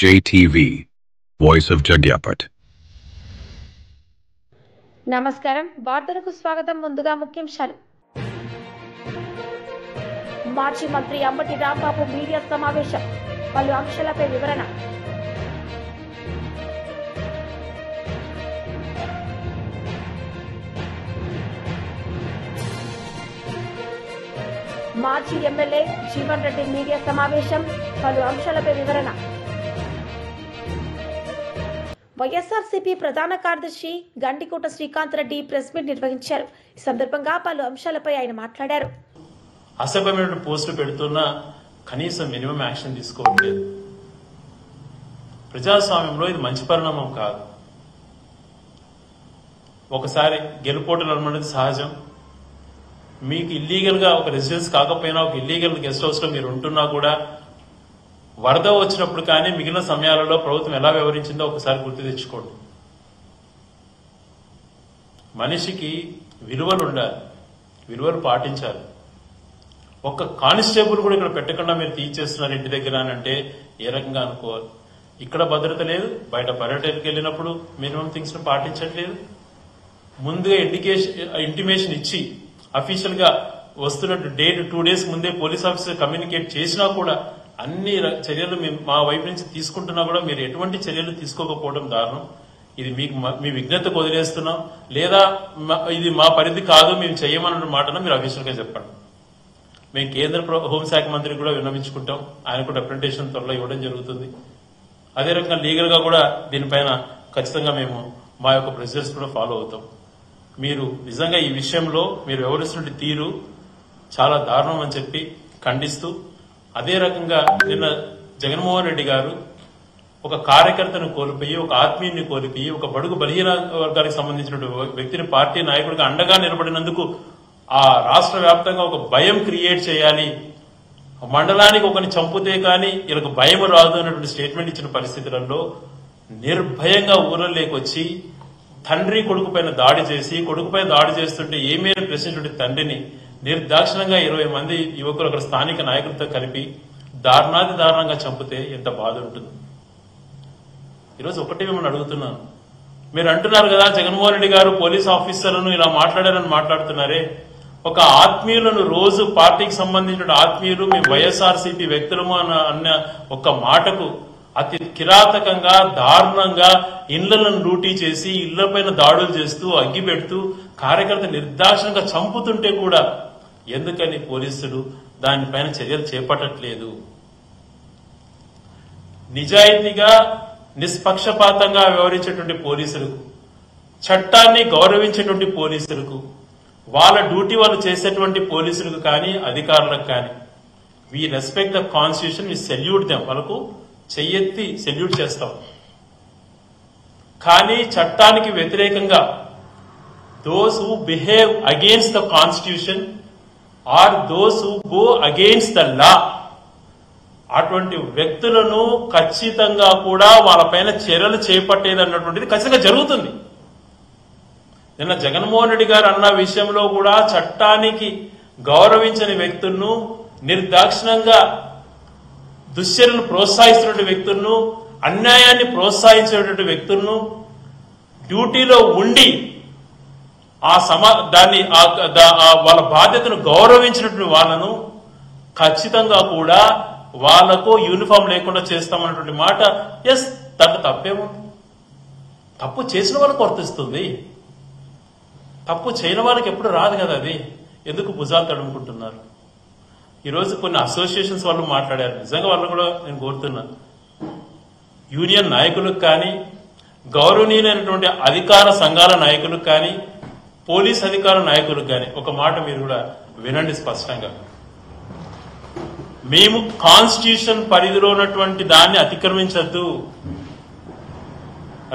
JTV, Voice of Jagyapat. నమస్కారం. వార్తలకు స్వాగతం. ముందుగా ముఖ్యాంశాలు. మాజీ మంత్రి అంబటి రాంబాబు మీడియా సమావేశం, పలు అంశాలపై వివరణ. మాజీ ఎమ్మెల్యే జీవన్ రెడ్డి మీడియా సమావేశం, పలు అంశాలపై వివరణ. వైఎస్ఆర్సీపీ ప్రధాన కార్యదర్శి గండికోట శ్రీకాంత్ రెడ్డి ప్రెస్ మీట్ నిర్వహించారు. ఈ సందర్భంగా పలు అంశాలపై ఆయన మాట్లాడారు. అసభ్యమైన పోస్టులు పెడుతున్నా కనీసం మినిమం యాక్షన్ తీసుకోవట్లేదు. ప్రజాస్వామ్యంలో ఇది మంచి పరిణామం కాదు. ఒకసారి గెలుపోటలు అనేది సహజం. మీకు ఇల్లీగల్ గా ఒక రెసిడెన్స్ కాకపోయినా ఒక ఇల్లీగల్ గెస్ట్ హౌస్ లో మీరు ఉంటున్నా కూడా వరద వచ్చినప్పుడు కానీ మిగిలిన సమయాలలో ప్రభుత్వం ఎలా వ్యవహరించిందో ఒకసారి గుర్తు తెచ్చుకోండి. మనిషికి విలువలు ఉండాలి, విలువలు పాటించాలి. ఒక్క కానిస్టేబుల్ కూడా ఇక్కడ పెట్టకుండా మీరు తీసేస్తున్నారు ఇంటి దగ్గర అని అంటే ఏ రకంగా అనుకోవాలి? ఇక్కడ భద్రత లేదు, బయట పర్యటనకి వెళ్ళినప్పుడు మినిమం థింగ్స్ ను పాటించట్లేదు. ముందుగా ఇంటిమేషన్ ఇచ్చి అఫీషియల్ గా వస్తున్నట్టు డేట్ 2 days ముందే పోలీస్ ఆఫీసర్ కమ్యూనికేట్ చేసినా కూడా అన్ని చర్యలు మా వైపు నుంచి తీసుకుంటున్నా కూడా మీరు ఎటువంటి చర్యలు తీసుకోకపోవడం దారుణం. ఇది మీకు మీ విజ్ఞతకు వదిలేస్తున్నాం, లేదా ఇది మా పరిధి కాదు మేము చేయమన్న మాటను మీరు అఫీషియల్ గా చెప్పండి. మేము కేంద్ర హోంశాఖ మంత్రికి కూడా విన్నవించుకుంటాం. ఆయన కూడా రిప్రజెంటేషన్ త్వరలో ఇవ్వడం జరుగుతుంది. అదే రకంగా లీగల్ గా కూడా దీనిపైన ఖచ్చితంగా మేము మా యొక్క ప్రొసీజర్స్ కూడా ఫాలో అవుతాం. మీరు నిజంగా ఈ విషయంలో మీరు వ్యవహరిస్తున్న తీరు చాలా దారుణం అని చెప్పి ఖండిస్తూ, అదే రకంగా నిన్న జగన్మోహన్ రెడ్డి గారు ఒక కార్యకర్తను కోల్పోయి, ఒక ఆత్మీయుని కోల్పోయి, ఒక బడుగు బలహీన వర్గానికి సంబంధించిన వ్యక్తిని పార్టీ నాయకుడిగా అండగా నిలబడినందుకు ఆ రాష్ట్ర వ్యాప్తంగా ఒక భయం క్రియేట్ చేయాలి, మండలానికి ఒకరిని చంపితే కానీ వీళ్ళకి భయం రాదు అన్నటువంటి స్టేట్మెంట్ ఇచ్చిన పరిస్థితులలో నిర్భయంగా ఊర్లలోకి వచ్చి తండ్రి కొడుకు పైన దాడి చేసి, కొడుకుపై దాడి చేస్తుంటే ఏమేమి ప్రశ్నించిన తండ్రిని నిర్దాక్షిణంగా 20 మంది యువకులు అక్కడ స్థానిక నాయకులతో కలిపి దారుణాది దారుణంగా చంపితే ఎంత బాధ ఉంటుంది. ఈరోజు ఒకటి మిమ్మల్ని అడుగుతున్నాను, మీరు అంటున్నారు కదా జగన్మోహన్ రెడ్డి గారు పోలీస్ ఆఫీసర్లను ఇలా మాట్లాడారని మాట్లాడుతున్నారే, ఒక ఆత్మీయులను రోజు పార్టీకి సంబంధించిన ఆత్మీయులు మేము వైఎస్ఆర్సీపీ వ్యక్తులము అన్న ఒక మాటకు అతి కిరాతకంగా దారుణంగా ఇళ్లను లూటీ చేసి ఇళ్లపైన దాడులు చేస్తూ అగ్గి పెడుతూ కార్యకర్త నిర్దాక్షిణంగా చంపుతుంటే కూడా ఎందుకని పోలీసులు దానిపైన చర్యలు చేపట్టట్లేదు? నిజాయితీగా నిష్పక్షపాతంగా వ్యవహరించేటువంటి పోలీసులకు, చట్టాన్ని గౌరవించేటువంటి పోలీసులకు, వాళ్ళ డ్యూటీ వాళ్ళు చేసేటువంటి పోలీసులకు కానీ అధికారులకు కానీ we respect the constitution, we salute them, వాళ్ళకు చెయ్యెత్తి సెల్యూట్ చేస్తాం. కానీ చట్టానికి వ్యతిరేకంగా those who behave against the constitution or those who go against the law, అటువంటి వ్యక్తులను ఖచ్చితంగా కూడా వాళ్ళపైన చర్యలు చేపట్టేది అన్నటువంటిది ఖచ్చితంగా జరుగుతుంది. నిన్న జగన్మోహన్ రెడ్డి గారు అన్న విషయంలో కూడా చట్టానికి గౌరవించని వ్యక్తులను, నిర్దాక్షిణంగా దుశ్చర్యలను ప్రోత్సహిస్తున్న వ్యక్తులను, అన్యాయాన్ని ప్రోత్సహించేటువంటి వ్యక్తులను, డ్యూటీలో ఉండి దాన్ని వాళ్ళ బాధ్యతను గౌరవించినటువంటి వాళ్ళను ఖచ్చితంగా కూడా వాళ్లకు యూనిఫామ్ లేకుండా చేస్తామన్నటువంటి మాట. ఎస్, దాంట్లో తప్పేముంది? తప్పు చేసిన వాళ్ళకు వర్తిస్తుంది, తప్పు చేయని వాళ్ళకి ఎప్పుడు రాదు కదా. అది ఎందుకు భుజాలు తడుముకుంటున్నారు? ఈరోజు కొన్ని అసోసియేషన్స్ వాళ్ళు మాట్లాడారు. నిజంగా వాళ్ళు కూడా నేను కోరుతున్నా, యూనియన్ నాయకులకు కానీ, గౌరవనీయులైనటువంటి అధికార సంఘాల నాయకులకు కానీ, పోలీస్ అధికార నాయకులకు కానీ ఒక మాట మీరు కూడా వినండి స్పష్టంగా. మేము కాన్స్టిట్యూషన్ పరిధిలో ఉన్నటువంటి దాన్ని అతిక్రమించద్దు.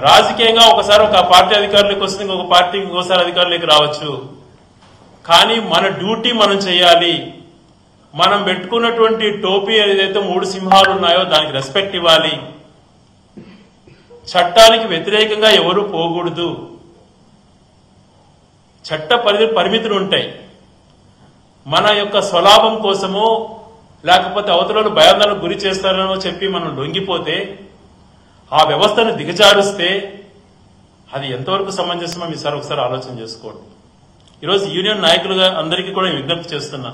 రాజకీయంగా ఒకసారి ఒక పార్టీ అధికారులకు వస్తుంది, ఇంకొక పార్టీ ఇంకోసారి అధికారులకు రావచ్చు. కానీ మన డ్యూటీ మనం చేయాలి. మనం పెట్టుకున్నటువంటి టోపీ ఏదైతే 3 సింహాలు ఉన్నాయో దానికి రెస్పెక్ట్ ఇవ్వాలి. చట్టానికి వ్యతిరేకంగా ఎవరు పోకూడదు. చట్ట పరిమితులు ఉంటాయి. మన యొక్క స్వలాభం కోసమో లేకపోతే అవతలలో భయాందోళనకు గురి చేస్తారనో చెప్పి మనం లొంగిపోతే ఆ వ్యవస్థను దిగజారుస్తే అది ఎంతవరకు సమంజసమో మీసారి ఒకసారి ఆలోచన చేసుకోండి. ఈరోజు యూనియన్ నాయకులుగా అందరికీ కూడా విజ్ఞప్తి చేస్తున్నా,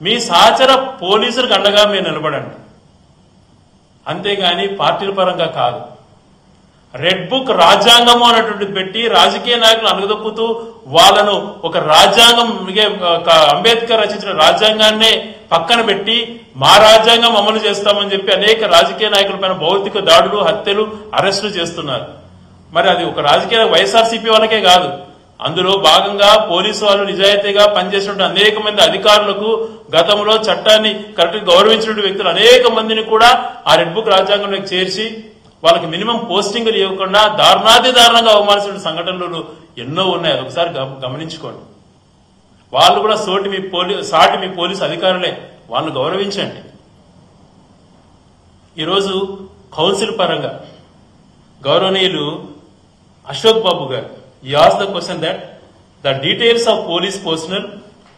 మీ సహచర పోలీసులకు అండగా మీరు నిలబడండి, అంతేగాని పార్టీల పరంగా కాదు. రెడ్ బుక్ రాజ్యాంగము అనేటువంటిది పెట్టి రాజకీయ నాయకులు అనగదొక్కుతూ వాళ్ళను ఒక రాజ్యాంగం, అంబేద్కర్ రచించిన రాజ్యాంగాన్నే పక్కన పెట్టి మా రాజ్యాంగం అమలు చేస్తామని చెప్పి అనేక రాజకీయ నాయకులపైన భౌతిక దాడులు, హత్యలు, అరెస్టులు చేస్తున్నారు. మరి అది ఒక రాజకీయ వైఎస్ఆర్సీపీ వాళ్ళకే కాదు, అందులో భాగంగా పోలీసు వాళ్ళు నిజాయితీగా పనిచేసినటువంటి అనేక మంది అధికారులకు గతంలో చట్టాన్ని కరెక్ట్ గౌరవించిన వ్యక్తులు అనేక మందిని కూడా ఆ రెడ్ బుక్ రాజ్యాంగంలోకి చేర్చి వాళ్ళకి మినిమం పోస్టింగ్లు ఇవ్వకుండా దారుణాది దారుణంగా అవమానించిన సంఘటనలు ఎన్నో ఉన్నాయి. అది ఒకసారి గమనించుకోండి. వాళ్ళు కూడా సాటి మీ పోలీసు అధికారులే, వాళ్ళని గౌరవించండి. ఈరోజు కౌన్సిల్ పరంగా గౌరవనీయులు అశోక్ బాబు గారు he asked the question that the details of police personnel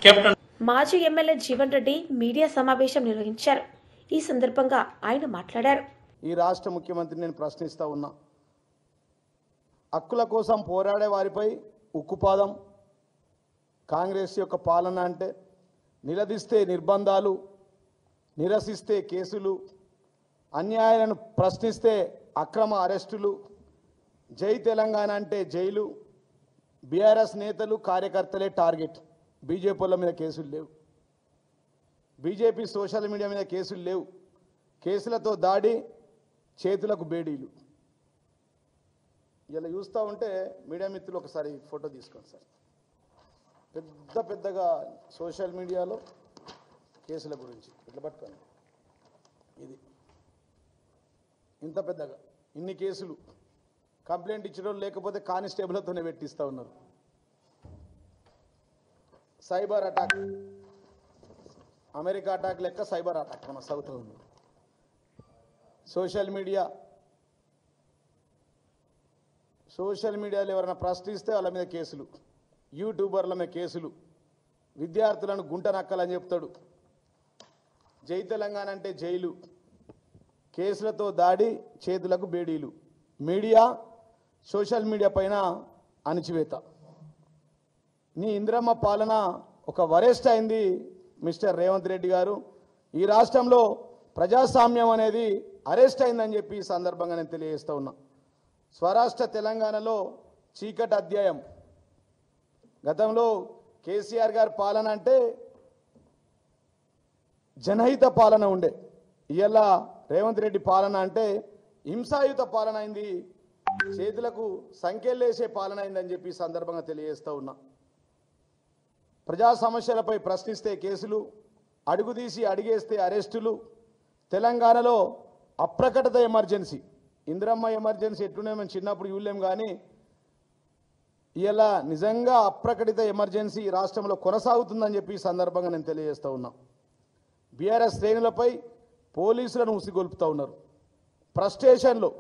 kept మాజీ ఎమ్మెల్యే జీవన్ రెడ్డి మీడియా సమావేశం నిర్వహించారు. ఈ సందర్భంగా ఆయన మాట్లాడారు. ఈ రాష్ట్ర ముఖ్యమంత్రిని నేను ప్రశ్నిస్తా ఉన్నా, హక్కుల కోసం పోరాడే వారిపై ఉక్కుపాదం కాంగ్రెస్ యొక్క పాలన అంటే, నిలదీస్తే నిర్బంధాలు, నిరసిస్తే కేసులు, అన్యాయాలను ప్రశ్నిస్తే అక్రమ అరెస్టులు, జై తెలంగాణ అంటే జైలు, బీఆర్ఎస్ నేతలు కార్యకర్తలే టార్గెట్, బీజేపీల మీద కేసులు లేవు, బీజేపీ సోషల్ మీడియా మీద కేసులు లేవు, కేసులతో దాడి, చేతులకు బేడీలు. ఇలా చూస్తూ ఉంటే మీడియా మిత్రులు ఒకసారి ఫోటో తీసుకోండి సార్. పెద్దగా సోషల్ మీడియాలో కేసుల గురించి ఇట్లా పట్టుకోండి, ఇది ఇంత పెద్దగా ఇన్ని కేసులు, కంప్లైంట్ ఇచ్చడం లేకపోతే కానిస్టేబుల్తోనే పెట్టిస్తూ ఉన్నారు. సైబర్ అటాక్, అమెరికా అటాక్ లెక్క సైబర్ అటాక్ మన సౌత్ ఉంది. సోషల్ మీడియాలో ఎవరైనా ప్రశ్నిస్తే వాళ్ళ మీద కేసులు, యూట్యూబర్ల మీద కేసులు, విద్యార్థులను గుంట నక్కలని చెప్తాడు, జై తెలంగాణ అంటే జైలు, కేసులతో దాడి, చేతులకు బేడీలు, మీడియా సోషల్ మీడియా పైన అణిచివేత. నీ ఇంద్రమ్మ పాలన ఒక వరెస్ట్ అయింది మిస్టర్ రేవంత్ రెడ్డి గారు. ఈ రాష్ట్రంలో ప్రజాస్వామ్యం అనేది అరెస్ట్ అయిందని చెప్పి ఈ సందర్భంగా నేను తెలియజేస్తూ ఉన్నా. స్వరాష్ట్ర తెలంగాణలో చీకటి అధ్యాయం. గతంలో కేసీఆర్ గారి పాలన అంటే జనహిత పాలన ఉండే, ఇవాళ రేవంత్ రెడ్డి పాలన అంటే హింసాయుత పాలన అయింది, చేతులకు సంఖ్యలేసే పాలన అయిందని చెప్పి ఈ సందర్భంగా తెలియజేస్తూ ఉన్నా. ప్రజా సమస్యలపై ప్రశ్నిస్తే కేసులు, అడుగుదీసి అడిగేస్తే అరెస్టులు. తెలంగాణలో అప్రకటిత ఎమర్జెన్సీ, ఇందిరమ్మ ఎమర్జెన్సీ ఎట్లునే మేము చిన్నప్పుడు చూడలేం, కానీ ఇలా నిజంగా అప్రకటిత ఎమర్జెన్సీ రాష్ట్రంలో కొనసాగుతుందని చెప్పి ఈ సందర్భంగా నేను తెలియజేస్తూ ఉన్నా. బీఆర్ఎస్ శ్రేణులపై పోలీసులను ఉసిగొల్పుతూ ఉన్నారు. ఫ్రస్ట్రేషన్లో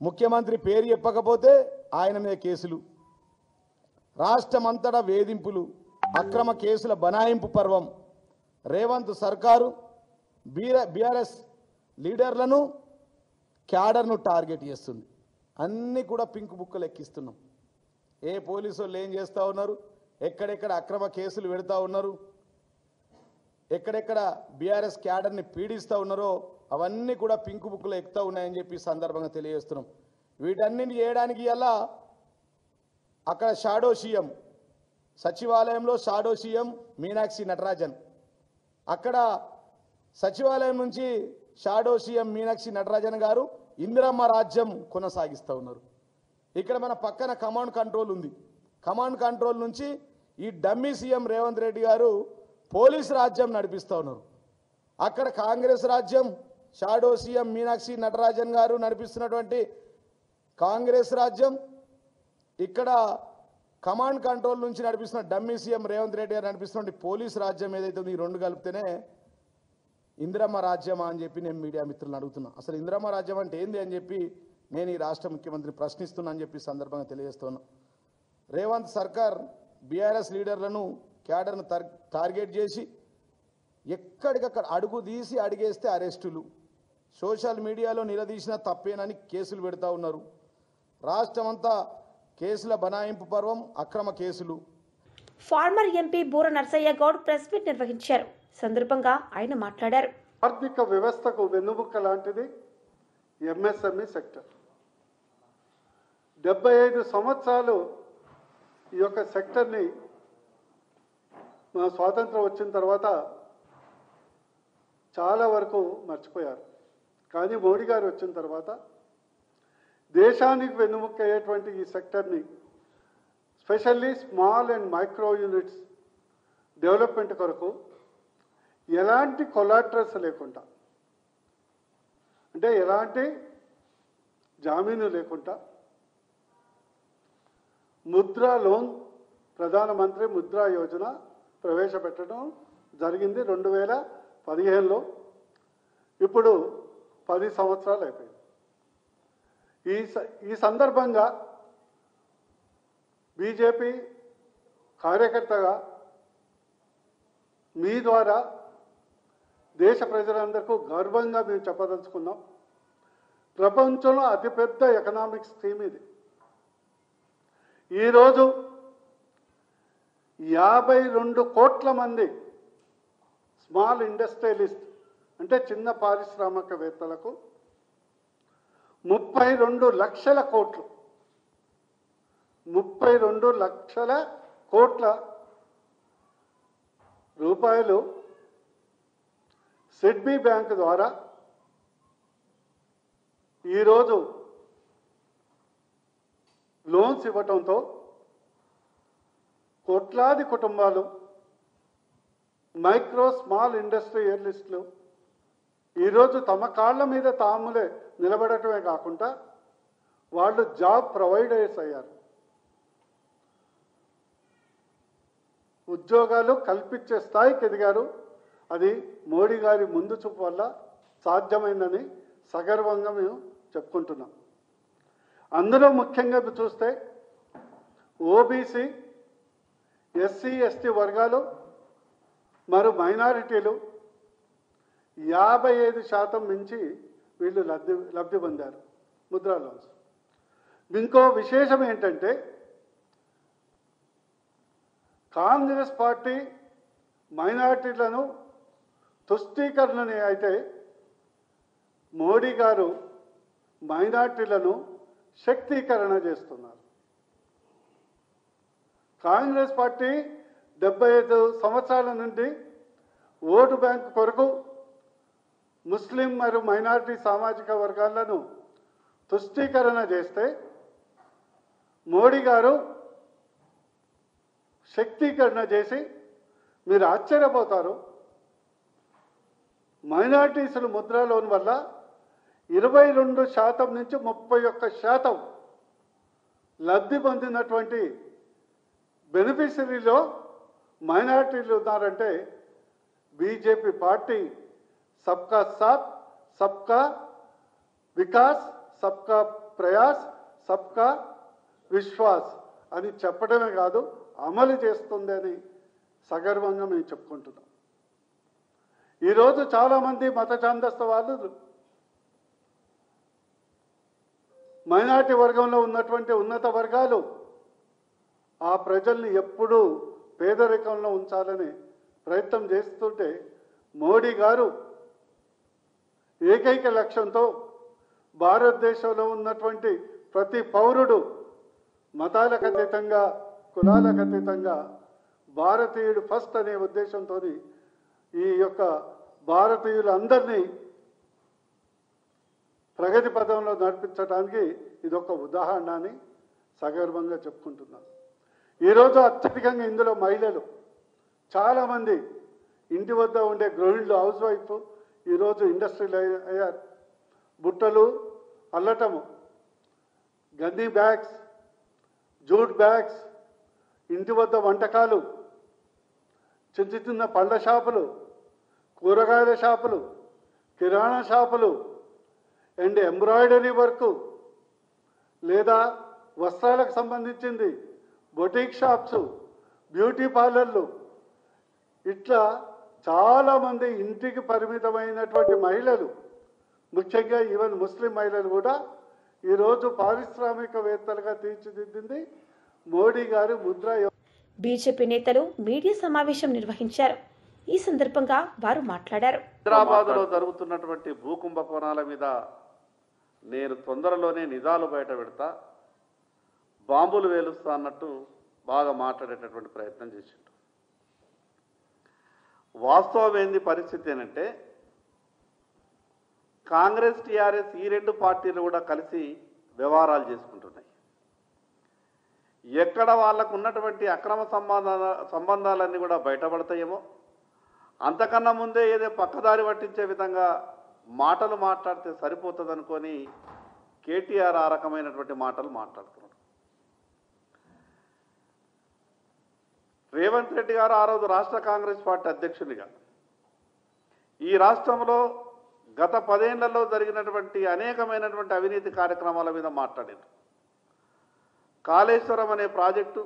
ముఖ్యమంత్రి పేరు చెప్పకపోతే ఆయన మీద కేసులు, రాష్ట్రమంతటా వేధింపులు, అక్రమ కేసుల బనాయింపు పర్వం. రేవంత్ సర్కారు బీఆర్ఎస్ లీడర్లను, క్యాడర్ను టార్గెట్ చేస్తుంది. అన్నీ కూడా పింక్ బుక్కలు ఎక్కిస్తున్నాం. ఏ పోలీసు వాళ్ళు ఏం చేస్తూ ఉన్నారు, ఎక్కడెక్కడ అక్రమ కేసులు పెడతా ఉన్నారు, ఎక్కడెక్కడ బీఆర్ఎస్ క్యాడర్ని పీడిస్తూ ఉన్నారో అవన్నీ కూడా పింక్ బుక్లో ఎక్కుతూ ఉన్నాయని చెప్పి సందర్భంగా తెలియజేస్తున్నాం. వీటన్నిటిని చేయడానికి ఇలా అక్కడ షాడో సీఎం, సచివాలయంలో షాడో సీఎం మీనాక్షి నటరాజన్, అక్కడ సచివాలయం నుంచి షాడో సీఎం మీనాక్షి నటరాజన్ గారు ఇందిరమ్మ రాజ్యం కొనసాగిస్తూ ఉన్నారు. ఇక్కడ మన పక్కన కమాండ్ కంట్రోల్ ఉంది, కమాండ్ కంట్రోల్ నుంచి ఈ డమ్మీ సీఎం రేవంత్ రెడ్డి గారు పోలీస్ రాజ్యం నడిపిస్తూ ఉన్నారు. అక్కడ కాంగ్రెస్ రాజ్యం, షాడో సీఎం మీనాక్షి నటరాజన్ గారు నడిపిస్తున్నటువంటి కాంగ్రెస్ రాజ్యం, ఇక్కడ కమాండ్ కంట్రోల్ నుంచి నడిపిస్తున్న డమ్మీ సీఎం రేవంత్ రెడ్డి గారు నడిపిస్తున్న పోలీస్ రాజ్యం ఏదైతే ఉంది, ఈ రెండు కలిపితేనే ఇందిరమ్మ రాజ్యమా అని చెప్పి నేను మీడియా మిత్రులను అడుగుతున్నా. అసలు ఇందిరమ్మ రాజ్యం అంటే ఏంది అని చెప్పి నేను ఈ రాష్ట్ర ముఖ్యమంత్రిని ప్రశ్నిస్తున్నా అని చెప్పి సందర్భంగా తెలియజేస్తున్నా. రేవంత్ సర్కార్ బీఆర్ఎస్ లీడర్లను, క్యాడర్ను టార్గెట్ చేసి ఎక్కడికక్కడ అడుగు తీసి అడిగేస్తే అరెస్టులు, సోషల్ మీడియాలో నిలదీసిన తప్పేనని కేసులు పెడతా ఉన్నారు. రాష్ట్రమంతా కేసుల బనాయింపు పర్వం, అక్రమ కేసులు. ఫార్మర్ ఎంపీ బూర నర్సయ్య గౌడ్ ప్రెస్ మీట్ నిర్వహించారు. సందర్భంగా ఆయన మాట్లాడారు. ఆర్థిక వ్యవస్థకు వెన్నుముక్క లాంటిది ఎంఎస్ఎంఈ సెక్టర్. 75 సంవత్సరాలు ఈ యొక్క సెక్టర్ని మన స్వాతంత్రం వచ్చిన తర్వాత చాలా వరకు మర్చిపోయారు. కానీ మోడీ గారు వచ్చిన తర్వాత దేశానికి వెన్నుముక్క అయ్యేటువంటి ఈ సెక్టర్ని, specially small and micro units development కొరకు ఎలాంటి కొలాటరల్స్ లేకుండా, అంటే ఎలాంటి జామీను లేకుండా ముద్రా లోన్, ప్రధానమంత్రి ముద్రా యోజన ప్రవేశపెట్టడం జరిగింది 2015లో. ఇప్పుడు 10 సంవత్సరాలు అయిపోయింది. ఈ సందర్భంగా బీజేపీ కార్యకర్తగా మీ ద్వారా దేశ ప్రజలందరికీ గర్వంగా మేము చెప్పదలుచుకున్నాం. ప్రపంచంలో అతిపెద్ద ఎకనామిక్ స్కీమ్ ఇది. ఈరోజు 52 కోట్ల మంది స్మాల్ ఇండస్ట్రియలిస్ట్, అంటే చిన్న పారిశ్రామికవేత్తలకు 32 లక్షల కోట్లు, 32 లక్షల కోట్ల రూపాయలు సిడ్బీ బ్యాంక్ ద్వారా ఈరోజు లోన్స్ ఇవ్వటంతో కోట్లాది కుటుంబాలు, మైక్రో స్మాల్ ఇండస్ట్రియలిస్టులు ఈరోజు తమ కాళ్ళ మీద తాములే నిలబడటమే కాకుండా వాళ్ళు జాబ్ ప్రొవైడర్స్ అయ్యారు. ఉద్యోగాలు కల్పించే స్థాయికి ఎదిగారు. అది మోడీ గారి ముందు చూపు వల్ల సాధ్యమైందని సగర్వంగా మేము చెప్పుకుంటున్నాం. అందులో ముఖ్యంగా చూస్తే ఓబీసీ, ఎస్సీ, ఎస్టీ వర్గాలు మరియు మైనారిటీలు 55% మించి వీళ్ళు లబ్ధి పొందారు ముద్రా లోన్స్. ఇంకో విశేషం ఏంటంటే కాంగ్రెస్ పార్టీ మైనారిటీలను తుష్టీకరణని అయితే మోడీ గారు మైనారిటీలను శక్తీకరణ చేస్తున్నారు. కాంగ్రెస్ పార్టీ 75 సంవత్సరాల నుండి ఓటు బ్యాంకు కొరకు ముస్లిం మరియు మైనారిటీ సామాజిక వర్గాలను తుష్టీకరణ చేస్తే మోడీ గారు శక్తీకరణ చేసి మీరు ఆశ్చర్యపోతారు. మైనారిటీసులు ముద్రా లోన్ వల్ల 22% నుంచి 31% లబ్ధి పొందినటువంటి బెనిఫిషరీలో మైనారిటీలు ఉన్నారంటే బీజేపీ పార్టీ సబ్కా సాత్, సబ్కా వికాస్, సబ్కా ప్రయాస్, సబ్కా విశ్వాస్ అని చెప్పడమే కాదు, అమలు చేస్తుంది అని సగర్వంగా మేము చెప్పుకుంటున్నాం. ఈరోజు చాలామంది మత ఛాందస్త వాళ్ళు మైనారిటీ వర్గంలో ఉన్నటువంటి ఉన్నత వర్గాలు ఆ ప్రజల్ని ఎప్పుడూ పేదరికంలో ఉంచాలని ప్రయత్నం చేస్తుంటే మోడీ గారు ఏకైక లక్ష్యంతో భారతదేశంలో ఉన్నటువంటి ప్రతి పౌరుడు మతాలకు అతీతంగా, కులాలకు అతీతంగా భారతీయుడు ఫస్ట్ అనే ఉద్దేశంతో ఈ యొక్క భారతీయులందరినీ ప్రగతి పదంలో నడిపించడానికి ఇదొక ఉదాహరణ అని సగర్వంగా చెప్పుకుంటున్నాను. ఈరోజు అత్యధికంగా ఇందులో మహిళలు చాలామంది ఇంటి వద్ద ఉండే గృహిణులు, హౌస్ వైఫ్ ఈరోజు ఇండస్ట్రీలు అయ్యారు. బుట్టలు అల్లటము, గన్నీ బ్యాగ్స్, జూట్ బ్యాగ్స్, ఇంటి వద్ద వంటకాలు, చిన్న చిన్న పళ్ళ షాపులు, కూరగాయల షాపులు, కిరాణా షాపులు అండ్ ఎంబ్రాయిడరీ వర్క్ లేదా వస్త్రాలకు సంబంధించింది బొటిక్ షాప్స్, బ్యూటీ పార్లర్లు, ఇట్లా చాలామంది ఇంటికి పరిమితమైనటువంటి మహిళలు ముఖ్యంగా ఈవెన్ ముస్లిం మహిళలు కూడా ఈరోజు పారిశ్రామికవేత్తలుగా తీర్చిదిద్దింది మోడీ గారు ముద్ర. బీజేపీ నేతలు మీడియా సమావేశం నిర్వహించారు. ఈ సందర్భంగా వారు మాట్లాడారు. హైదరాబాద్లో జరుగుతున్నటువంటి భూకుంభకోణాల మీద నేను తొందరలోనే నిజాలు బయట పెడతా, బాంబులు వేలుస్తా అన్నట్టు బాగా మాట్లాడేటటువంటి ప్రయత్నం చేసిండు. వాస్తవం ఏంది పరిస్థితి ఏంటంటే కాంగ్రెస్ టీఆర్ఎస్ ఈ రెండు పార్టీలు కూడా కలిసి వ్యవహారాలు చేసుకుంటున్నాయి. ఎక్కడ వాళ్ళకు ఉన్నటువంటి అక్రమ సంబంధాలన్నీ కూడా బయటపడతాయేమో, అంతకన్నా ముందే ఏదో పక్కదారి పట్టించే విధంగా మాటలు మాట్లాడితే సరిపోతుంది అనుకొని కేటీఆర్ ఆ రకమైనటువంటి మాటలు మాట్లాడుతున్నాడు. రేవంత్ రెడ్డి గారు ఆ రోజు రాష్ట్ర కాంగ్రెస్ పార్టీ అధ్యక్షునిగా ఈ రాష్ట్రంలో గత 10 ఏళ్లలో జరిగినటువంటి అనేకమైనటువంటి అవినీతి కార్యక్రమాల మీద మాట్లాడారు. కాళేశ్వరం అనే ప్రాజెక్టు,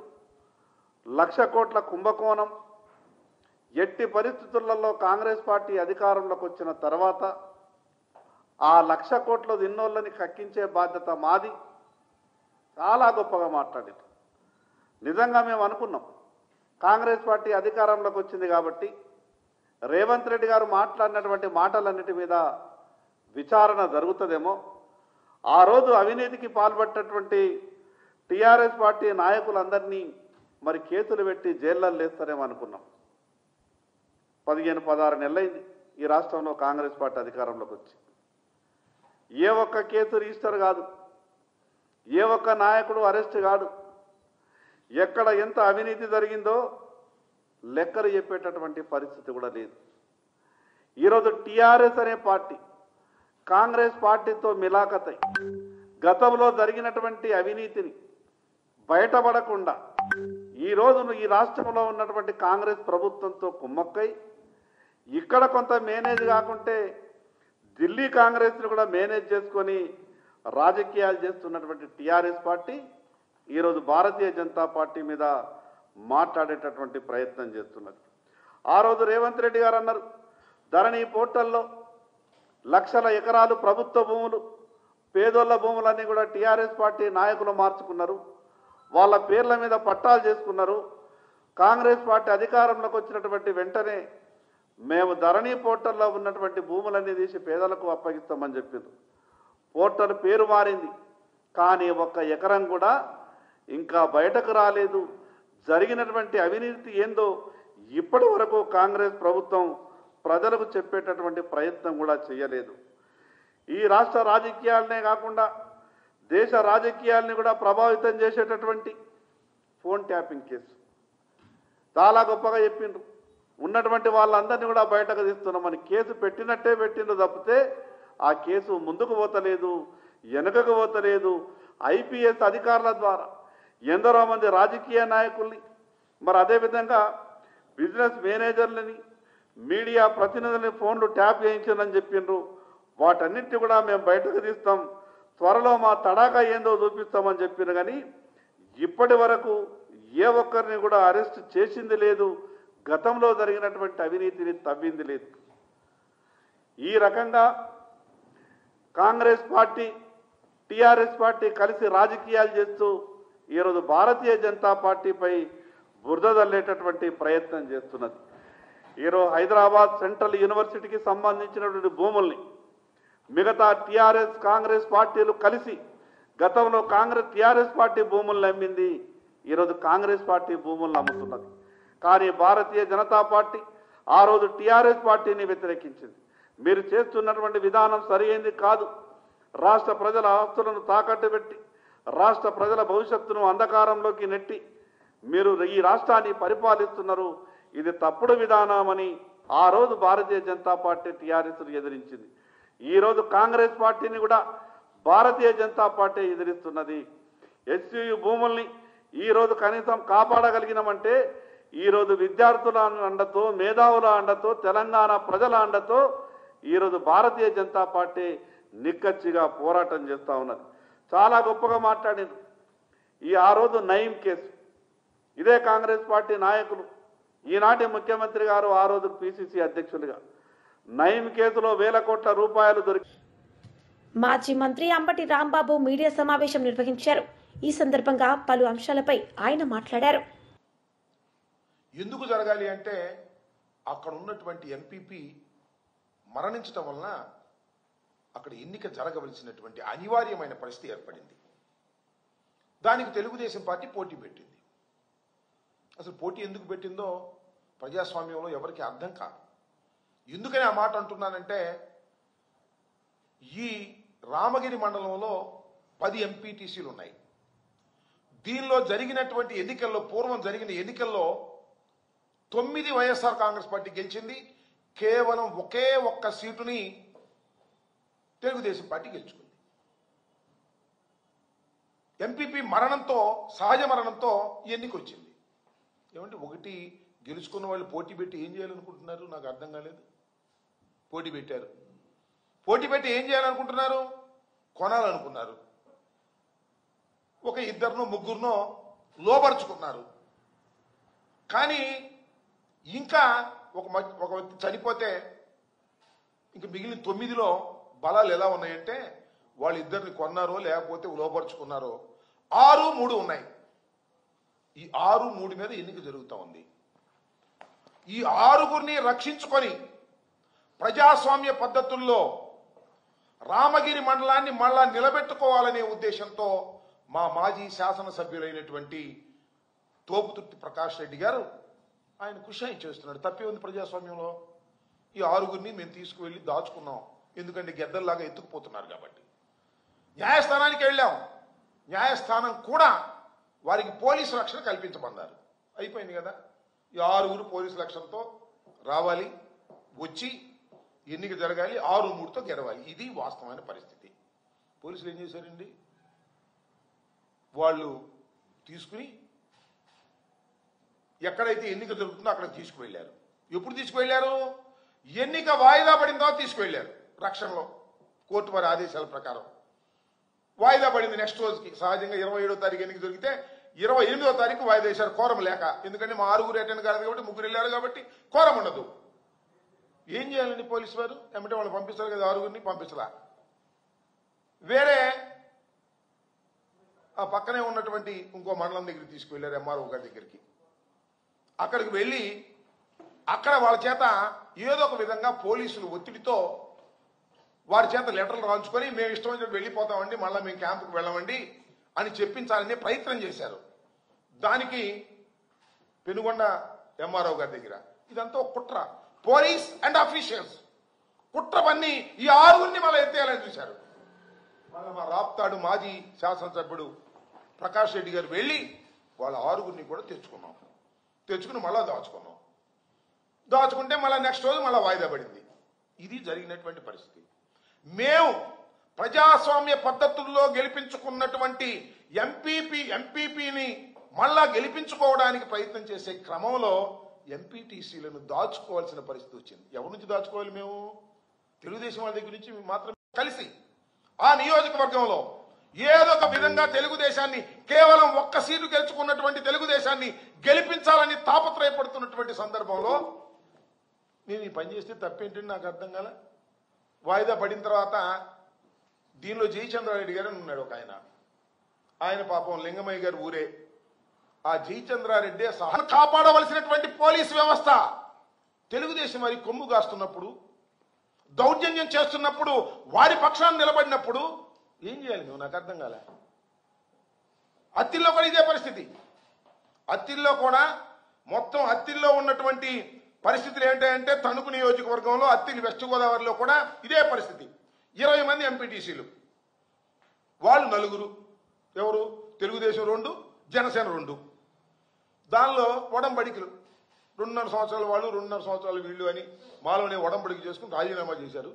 1,00,000 కోట్ల కుంభకోణం, ఎట్టి పరిస్థితులలో కాంగ్రెస్ పార్టీ అధికారంలోకి వచ్చిన తర్వాత ఆ 1,00,000 కోట్ల ఇన్నోళ్ళని కక్కించే బాధ్యత మాది, చాలా గొప్పగా మాట్లాడారు. నిజంగా మేము అనుకున్నాం కాంగ్రెస్ పార్టీ అధికారంలోకి వచ్చింది కాబట్టి రేవంత్ రెడ్డి గారు మాట్లాడినటువంటి మాటలన్నిటి మీద విచారణ జరుగుతుందేమో, ఆ రోజు అవినీతికి పాల్పడ్డటువంటి టీఆర్ఎస్ పార్టీ నాయకులందరినీ మరి కేసులు పెట్టి జైల్లో లేస్తారేమో అనుకున్నాం. 15-16 నెలలైంది ఈ రాష్ట్రంలో కాంగ్రెస్ పార్టీ అధికారంలోకి వచ్చి. ఏ ఒక్క కేసు రిజిస్టర్ కాదు, ఏ ఒక్క నాయకుడు అరెస్ట్ కాదు, ఎక్కడ ఎంత అవినీతి జరిగిందో లెక్కలు చెప్పేటటువంటి పరిస్థితి కూడా లేదు. ఈరోజు టీఆర్ఎస్ అనే పార్టీ కాంగ్రెస్ పార్టీతో మిలాఖతై గతంలో జరిగినటువంటి అవినీతిని బయటపడకుండా ఈరోజు ఈ రాష్ట్రంలో ఉన్నటువంటి కాంగ్రెస్ ప్రభుత్వంతో కుమ్మక్కై ఇక్కడ కొంత మేనేజ్ కాకుంటే ఢిల్లీ కాంగ్రెస్ని కూడా మేనేజ్ చేసుకొని రాజకీయాలు చేస్తున్నటువంటి టీఆర్ఎస్ పార్టీ ఈరోజు భారతీయ జనతా పార్టీ మీద మాట్లాడేటటువంటి ప్రయత్నం చేస్తున్నది. ఆ రోజు రేవంత్ రెడ్డి గారు అన్నారు, ధరణి పోర్టల్లో 1,00,000 ఎకరాలు ప్రభుత్వ భూములు, పేదోళ్ళ భూములన్నీ కూడా టీఆర్ఎస్ పార్టీ నాయకులు మార్చుకున్నారు, వాళ్ళ పేర్ల మీద పట్టాలు చేసుకున్నారు. కాంగ్రెస్ పార్టీ అధికారంలోకి వచ్చినటువంటి వెంటనే మేము ధరణి పోర్టల్లో ఉన్నటువంటి భూములన్నీ తీసి పేదలకు అప్పగిస్తామని చెప్పింది. పోర్టల్ పేరు మారింది, కానీ ఒక్క ఎకరం కూడా ఇంకా బయటకు రాలేదు. జరిగినటువంటి అవినీతి ఏందో ఇప్పటి వరకు కాంగ్రెస్ ప్రభుత్వం ప్రజలకు చెప్పేటటువంటి ప్రయత్నం కూడా చేయలేదు. ఈ రాష్ట్ర రాజకీయాలనే కాకుండా దేశ రాజకీయాల్ని కూడా ప్రభావితం చేసేటటువంటి ఫోన్ ట్యాపింగ్ కేసు చాలా గొప్పగా చెప్పిండ్రు. ఉన్నటువంటి వాళ్ళందరినీ కూడా బయటకు తీస్తున్నామని కేసు పెట్టినట్టే పెట్టిండ్రు తప్పితే ఆ కేసు ముందుకు పోతలేదు, వెనుకకు పోతలేదు. ఐపీఎస్ అధికారుల ద్వారా ఎందరో మంది రాజకీయ నాయకుల్ని, మరి అదేవిధంగా బిజినెస్ మేనేజర్లని, మీడియా ప్రతినిధులని ఫోన్లు ట్యాప్ చేయించాలని చెప్పిండ్రు. వాటన్నిటిని కూడా మేము బయటకు తీస్తాం, త్వరలో మా తడాకా ఏందో చూపిస్తామని చెప్పిన కానీ ఇప్పటి వరకు ఏ ఒక్కరిని కూడా అరెస్ట్ చేసింది లేదు, గతంలో జరిగినటువంటి అవినీతిని తవ్వింది లేదు. ఈ రకంగా కాంగ్రెస్ పార్టీ టీఆర్ఎస్ పార్టీ కలిసి రాజకీయాలు చేస్తూ ఈరోజు భారతీయ జనతా పార్టీపై బురద జల్లేటటువంటి ప్రయత్నం చేస్తున్నది. ఈరోజు హైదరాబాద్ సెంట్రల్ యూనివర్సిటీకి సంబంధించినటువంటి భూముల్ని మిగతా టీఆర్ఎస్ కాంగ్రెస్ పార్టీలు కలిసి గతంలో టీఆర్ఎస్ పార్టీ భూములను అమ్మింది, ఈరోజు కాంగ్రెస్ పార్టీ భూములను అమ్ముతున్నది. కానీ భారతీయ జనతా పార్టీ ఆ రోజు టీఆర్ఎస్ పార్టీని వ్యతిరేకించింది. మీరు చేస్తున్నటువంటి విధానం సరైనది కాదు, రాష్ట్ర ప్రజల ఆస్తులను తాకట్టు పెట్టి రాష్ట్ర ప్రజల భవిష్యత్తును అంధకారంలోకి నెట్టి మీరు ఈ రాష్ట్రాన్ని పరిపాలిస్తున్నారు, ఇది తప్పుడు విధానమని ఆ రోజు భారతీయ జనతా పార్టీ టీఆర్ఎస్ను ఎదిరించింది. ఈరోజు కాంగ్రెస్ పార్టీని కూడా భారతీయ జనతా పార్టీ ఎదిరిస్తున్నది. ఎస్యూయు భూముల్ని ఈరోజు కనీసం కాపాడగలిగినామంటే ఈరోజు విద్యార్థుల అండతో, మేధావుల అండతో, తెలంగాణ ప్రజల అండతో ఈరోజు భారతీయ జనతా పార్టీ నిక్కచ్చిగా పోరాటం చేస్తూ ఉన్నది. చాలా గొప్పగా మాట్లాడింది. ఆ రోజు నయీం కేసు, ఇదే కాంగ్రెస్ పార్టీ నాయకులు, ఈనాటి ముఖ్యమంత్రి గారు ఆ రోజు పిసిసి అధ్యక్షులుగా నయీం కేసులో 1,000 కోట్ల రూపాయలు దొరికి మాజీ మంత్రి అంబటి రాంబాబు మీడియా సమావేశం నిర్వహించారు. ఈ సందర్భంగా పలు అంశాలపై ఆయన మాట్లాడారు. ఎందుకు జరగాలి అంటే అక్కడ ఉన్నటువంటి ఎంపీపీ మరణించటం వలన అక్కడ ఎన్నిక జరగవలసినటువంటి అనివార్యమైన పరిస్థితి ఏర్పడింది. దానికి తెలుగుదేశం పార్టీ పోటీ పెట్టింది. అసలు పోటీ ఎందుకు పెట్టిందో ప్రజాస్వామ్యంలో ఎవరికి అర్థం కాదు. ఎందుకని ఆ మాట అంటున్నానంటే ఈ రామగిరి మండలంలో 10 ఎంపీటీసీలు ఉన్నాయి. దీనిలో జరిగినటువంటి ఎన్నికల్లో పూర్వం జరిగిన ఎన్నికల్లో 9 వైఎస్ఆర్ కాంగ్రెస్ పార్టీ గెలిచింది. కేవలం ఒకే ఒక్క సీటుని తెలుగుదేశం పార్టీ గెలుచుకుంది. ఎంపీపీ మరణంతో, సహజ మరణంతో ఎన్నిక వచ్చింది. ఏమంటే ఒకటి గెలుచుకున్న వాళ్ళు పోటీ పెట్టి ఏం చేయాలనుకుంటున్నారు నాకు అర్థం కాలేదు. పోటీ పెట్టారు. పోటీ పెట్టి ఏం చేయాలనుకుంటున్నారు? కొనాలనుకున్నారు. ఒక 2 ముగ్గురునో లోపరుచుకున్నారు. కానీ ఇంకా ఒక వ్యక్తి చనిపోతే ఇంక మిగిలిన 9లో బలాలు ఎలా ఉన్నాయంటే వాళ్ళిద్దరిని కొన్నారో లేకపోతే లోపరుచుకున్నారో 6-3 ఉన్నాయి. ఈ 6-3 మీద ఎన్నిక జరుగుతూ ఉంది. ఈ 6గురిని రక్షించుకొని ప్రజాస్వామ్య పద్ధతుల్లో రామగిరి మండలాన్ని మళ్ళా నిలబెట్టుకోవాలనే ఉద్దేశంతో మా మాజీ శాసనసభ్యులైనటువంటి తోపుతుర్తి ప్రకాష్ రెడ్డి గారు ఆయన కృషి చేస్తున్నాడు. తప్పే ఉంది ప్రజాస్వామ్యంలో. ఈ 6గురిని మేము తీసుకువెళ్ళి దాచుకున్నాం. ఎందుకంటే గెద్దల్లాగా ఎత్తుకుపోతున్నారు కాబట్టి. న్యాయస్థానానికి వెళ్ళాం. న్యాయస్థానం కూడా వారికి పోలీసు రక్షణ కల్పించమన్నారు. అయిపోయింది కదా. ఈ 6గురు పోలీసు రక్షణతో రావాలి, వచ్చి ఎన్నిక జరగాలి, 6-3తో గెలవాలి. ఇది వాస్తవమైన పరిస్థితి. పోలీసులు ఏం చేశారండి? వాళ్ళు తీసుకుని ఎక్కడైతే ఎన్నిక జరుగుతుందో అక్కడ తీసుకువెళ్ళారు. ఎప్పుడు తీసుకువెళ్ళారు? ఎన్నిక వాయిదా పడిన తర్వాత తీసుకువెళ్ళారు. రక్షణలో కోర్టు వారి ఆదేశాల ప్రకారం వాయిదా పడింది. నెక్స్ట్ రోజుకి సహజంగా 27వ తారీఖు ఎన్నిక జరిగితే 28వ తారీఖు వాయిదా వేశారు కోరం లేక. ఎందుకంటే మా 6గురు అటెండ్ కాదు కాబట్టి, 3 వెళ్ళారు కాబట్టి కోరం ఉండదు. ఏం చేయాలండి పోలీసు వారు? ఏమంటే వాళ్ళు పంపిస్తారు కదా, 6గురిని పంపించలా. వేరే ఆ పక్కనే ఉన్నటువంటి ఇంకో మండలం దగ్గరికి తీసుకువెళ్ళారు, ఎంఆర్ఓ గారి దగ్గరికి. అక్కడికి వెళ్ళి అక్కడ వాళ్ళ చేత ఏదో ఒక విధంగా పోలీసులు ఒత్తిడితో వారి చేత లెటర్లు రాయించుకొని మేము ఇష్టం వెళ్ళిపోతామండి, మళ్ళీ మేము క్యాంపుకు వెళ్ళమండి అని చెప్పించాలనే ప్రయత్నం చేశారు. దానికి పెనుగొండ ఎంఆర్ఓ గారి దగ్గర ఇదంతా ఒక కుట్ర. పోలీస్ అండ్ అఫీషియల్స్ కుట్ర పన్ని ఈ 6గురిని మళ్ళీ ఎత్తేయాలని చూశారు. మళ్ళీ మా రాప్తాడు మాజీ శాసనసభ్యుడు ప్రకాష్ రెడ్డి గారు వెళ్ళి వాళ్ళ 6గురిని కూడా తెచ్చుకుని మళ్ళా దాచుకుంటే మళ్ళీ నెక్స్ట్ రోజు మళ్ళీ వాయిదా పడింది. ఇది జరిగినటువంటి పరిస్థితి. మేము ప్రజాస్వామ్య పద్ధతుల్లో గెలిపించుకున్నటువంటి ఎంపీపీని మళ్ళా గెలిపించుకోవడానికి ప్రయత్నం చేసే క్రమంలో ఎంపీటీసీలను దాచుకోవాల్సిన పరిస్థితి వచ్చింది. ఎవరి నుంచి దాచుకోవాలి? మేము తెలుగుదేశం వాళ్ళ దగ్గర నుంచి మాత్రం కలిసి ఆ నియోజకవర్గంలో ఏదో ఒక విధంగా తెలుగుదేశాన్ని, కేవలం ఒక్క సీటు గెలుచుకున్నటువంటి తెలుగుదేశాన్ని గెలిపించాలని తాపత్రయపడుతున్నటువంటి సందర్భంలో నేను ఈ పని చేస్తే తప్పేంటంటే నాకు అర్థం కాల. వాయిదా పడిన తర్వాత దీనిలో జయచంద్రారెడ్డి గారు ఉన్నాడు ఒక ఆయన పాపం లింగమయ్య గారు ఊరే. ఆ జయచంద్రారెడ్డి సహా కాపాడవలసినటువంటి పోలీసు వ్యవస్థ తెలుగుదేశం వారి కొమ్ము కాస్తున్నప్పుడు, దౌర్జన్యం చేస్తున్నప్పుడు, వారి పక్షాన్ని నిలబడినప్పుడు ఏం చేయాలి నువ్వు? నాకు అర్థం కాలే. అత్తిల్లో కూడా ఇదే పరిస్థితి. అత్తిల్లో కూడా మొత్తం అత్తిల్లో ఉన్నటువంటి పరిస్థితులు ఏంటంటే తణుకు నియోజకవర్గంలో అత్తిలి వెస్ట్ గోదావరిలో కూడా ఇదే పరిస్థితి. 20 మంది ఎంపీటీసీలు, వాళ్ళు 4. ఎవరు? తెలుగుదేశం 2, జనసేన 2. దానిలో ఒడంబడికలు 2.5 సంవత్సరాల వాళ్ళు, 2.5 సంవత్సరాలు వీళ్ళు అని మాలోనే ఒడంబడికి చేసుకుని రాజీనామా చేశారు.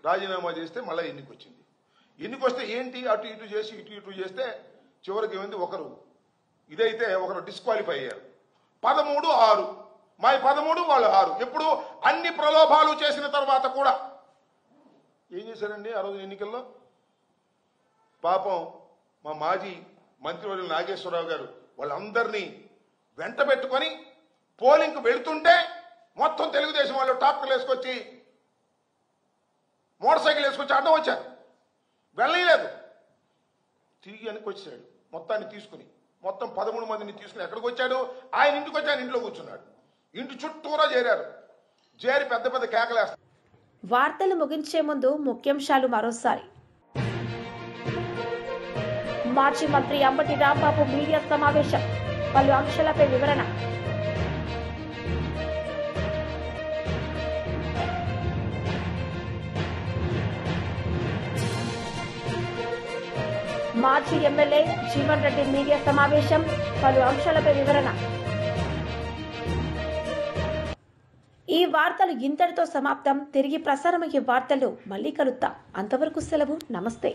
రాజీనామా చేస్తే మళ్ళీ ఎన్నిక వచ్చింది. ఎన్నిక వస్తే ఏంటి అటు ఇటు చేసి ఇటు చేస్తే చివరికి ఏమైంది? ఒకరు ఇదైతే ఒకరు డిస్క్వాలిఫై అయ్యారు. 13-6, మా 13 వాళ్ళు 6. ఎప్పుడు అన్ని ప్రలోభాలు చేసిన తర్వాత కూడా ఏం చేశారండి ఆ రోజు ఎన్నికల్లో? పాపం మా మాజీ మంత్రివర్యులు నాగేశ్వరరావు గారు వాళ్ళందరినీ వెంట పెట్టుకొని పోలింగ్కు వెళుతుంటే మొత్తం తెలుగుదేశం వాళ్ళు ట్రాక్టర్లు వేసుకొచ్చి, మోటార్ సైకిల్ వేసుకొచ్చి అడ్డం వచ్చారు. వెళ్ళలేదు. తిరిగి వెనక్కి వచ్చాడు మొత్తాన్ని తీసుకుని. మొత్తం 13 మందిని తీసుకుని ఎక్కడికి వచ్చాడు? ఆయన ఇంటికి వచ్చి ఆయన ఇంట్లో కూర్చున్నాడు. ఇంటి చుట్టూరా చేరారు. చేరి పెద్ద పెద్ద కేకలేస్తారు. వార్తలు ముగించే ముందు ముఖ్యాంశాలు మరోసారి. మాజీ మంత్రి అంబటి రాంబాబు మీడియా సమావేశం, పలు అంశాలపై వివరణ. మాజీ ఎమ్మెల్యే జీవన్ రెడ్డి మీడియా సమావేశం, పలు అంశాలపై వివరణ. ఈ వార్తలు ఇంతటితో సమాప్తం. తిరిగి ప్రసారమయ్యే వార్తలు మళ్ళీ కలుద్దాం. అంతవరకు సెలవు. నమస్తే.